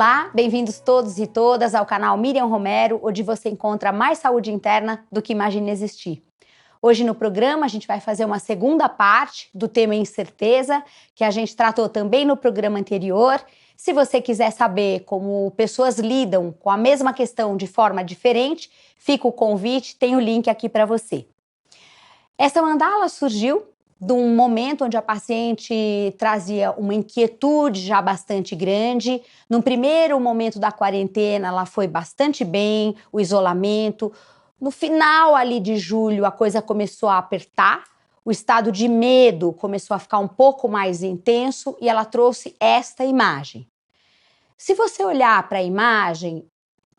Olá, bem-vindos todos e todas ao canal Miriam Romero, onde você encontra mais saúde interna do que imagina existir. Hoje no programa a gente vai fazer uma segunda parte do tema incerteza, que a gente tratou também no programa anterior. Se você quiser saber como pessoas lidam com a mesma questão de forma diferente, fica o convite, tem o link aqui para você. Essa mandala surgiu de um momento onde a paciente trazia uma inquietude já bastante grande. No primeiro momento da quarentena, ela foi bastante bem, o isolamento. No final ali de julho, a coisa começou a apertar, o estado de medo começou a ficar um pouco mais intenso e ela trouxe esta imagem. Se você olhar para a imagem,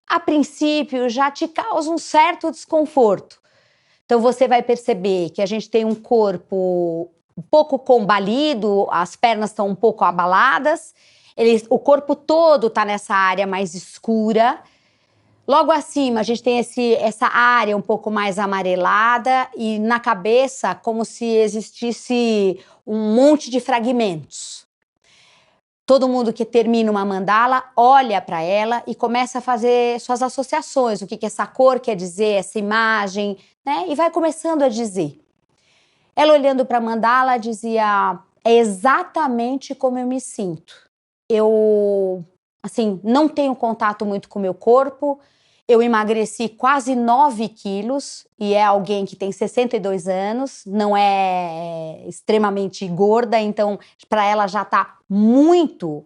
a princípio já te causa um certo desconforto. Então você vai perceber que a gente tem um corpo um pouco combalido, as pernas estão um pouco abaladas, o corpo todo está nessa área mais escura. Logo acima a gente tem essa área um pouco mais amarelada e na cabeça como se existisse um monte de fragmentos. Todo mundo que termina uma mandala olha para ela e começa a fazer suas associações, o que essa cor quer dizer, essa imagem, né? E vai começando a dizer. Ela olhando para a mandala dizia, é exatamente como eu me sinto. Eu, não tenho contato muito com o meu corpo, eu emagreci quase 9 quilos e é alguém que tem 62 anos, não é extremamente gorda, então para ela já está muito,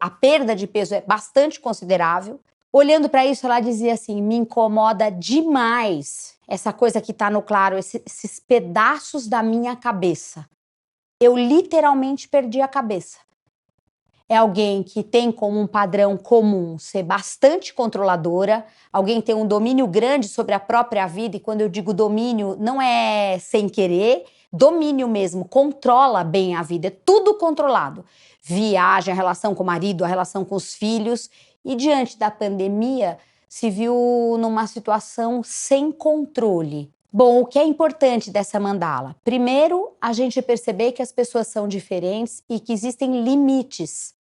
a perda de peso é bastante considerável. Olhando para isso, ela dizia assim, me incomoda demais essa coisa que está no claro, esses pedaços da minha cabeça. Eu literalmente perdi a cabeça. É alguém que tem como um padrão comum ser bastante controladora, alguém tem um domínio grande sobre a própria vida, e quando eu digo domínio, não é sem querer, domínio mesmo, controla bem a vida, é tudo controlado. Viagem, a relação com o marido, a relação com os filhos, e diante da pandemia se viu numa situação sem controle. Bom, o que é importante dessa mandala? Primeiro, a gente perceber que as pessoas são diferentes e que existem limites.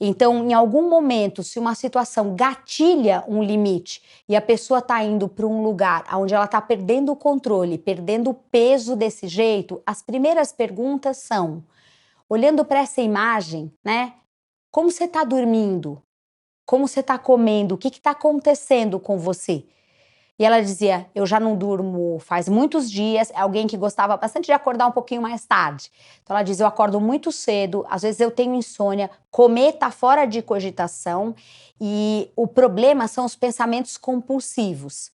Então, em algum momento, se uma situação gatilha um limite e a pessoa está indo para um lugar onde ela está perdendo o controle, perdendo o peso desse jeito, as primeiras perguntas são, olhando para essa imagem, né? Como você está dormindo? Como você está comendo? O que está acontecendo com você? E ela dizia, eu já não durmo faz muitos dias, é alguém que gostava bastante de acordar um pouquinho mais tarde. Então ela diz, eu acordo muito cedo, às vezes eu tenho insônia, comer está fora de cogitação e o problema são os pensamentos compulsivos.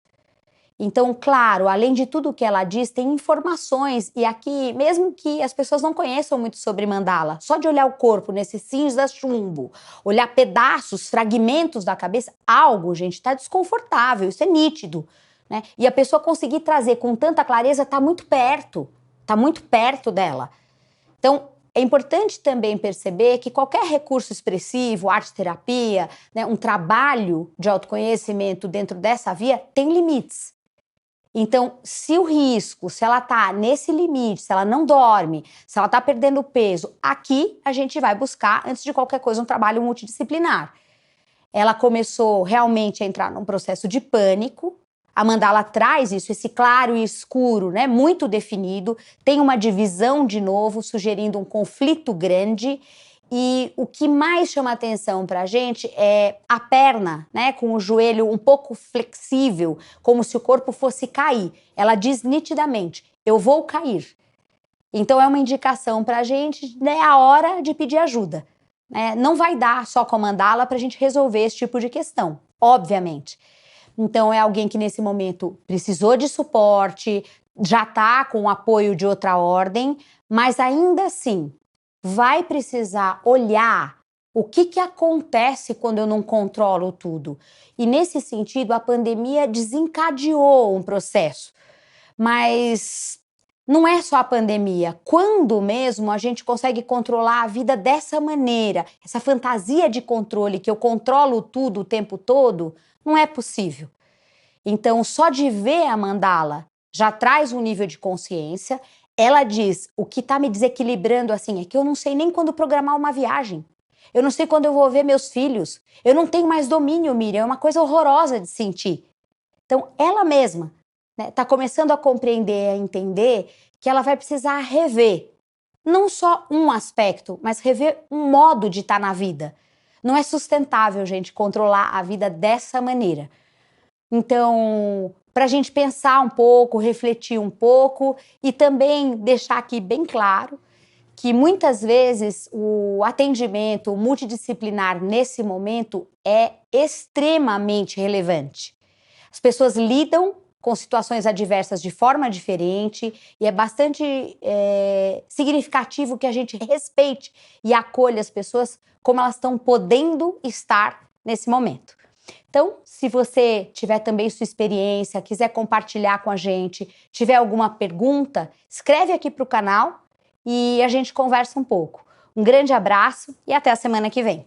Então, claro, além de tudo que ela diz, tem informações, e aqui, mesmo que as pessoas não conheçam muito sobre mandala, só de olhar o corpo nesse cinza chumbo, olhar pedaços, fragmentos da cabeça, algo, gente, está desconfortável, isso é nítido, né? E a pessoa conseguir trazer com tanta clareza está muito perto dela. Então, é importante também perceber que qualquer recurso expressivo, arte-terapia, né, um trabalho de autoconhecimento dentro dessa via tem limites. Então, se o risco, se ela está nesse limite, se ela não dorme, se ela está perdendo peso, aqui a gente vai buscar, antes de qualquer coisa, um trabalho multidisciplinar. Ela começou realmente a entrar num processo de pânico. A mandala traz isso, esse claro e escuro, né, muito definido, tem uma divisão de novo, sugerindo um conflito grande. E o que mais chama atenção para a gente é a perna, né, com o joelho um pouco flexível, como se o corpo fosse cair. Ela diz nitidamente, eu vou cair. Então é uma indicação para a gente, é a hora de pedir ajuda. Né? Não vai dar só com a mandala para a gente resolver esse tipo de questão, obviamente. Então é alguém que nesse momento precisou de suporte, já está com o apoio de outra ordem, mas ainda assim vai precisar olhar o que acontece quando eu não controlo tudo. E nesse sentido, a pandemia desencadeou um processo. Mas não é só a pandemia. Quando mesmo a gente consegue controlar a vida dessa maneira, essa fantasia de controle, que eu controlo tudo o tempo todo, não é possível. Então, só de ver a mandala já traz um nível de consciência. Ela diz, o que está me desequilibrando assim é que eu não sei nem quando programar uma viagem. Eu não sei quando eu vou ver meus filhos. Eu não tenho mais domínio, Miriam. É uma coisa horrorosa de sentir. Então, ela mesma está começando a compreender, a entender que ela vai precisar rever não só um aspecto, mas rever um modo de estar na vida. Não é sustentável, gente, controlar a vida dessa maneira. Então, para a gente pensar um pouco, refletir um pouco e também deixar aqui bem claro que muitas vezes o atendimento multidisciplinar nesse momento é extremamente relevante. As pessoas lidam com situações adversas de forma diferente e é bastante significativo que a gente respeite e acolha as pessoas como elas estão podendo estar nesse momento. Então, se você tiver também sua experiência, quiser compartilhar com a gente, tiver alguma pergunta, escreve aqui para o canal e a gente conversa um pouco. Um grande abraço e até a semana que vem.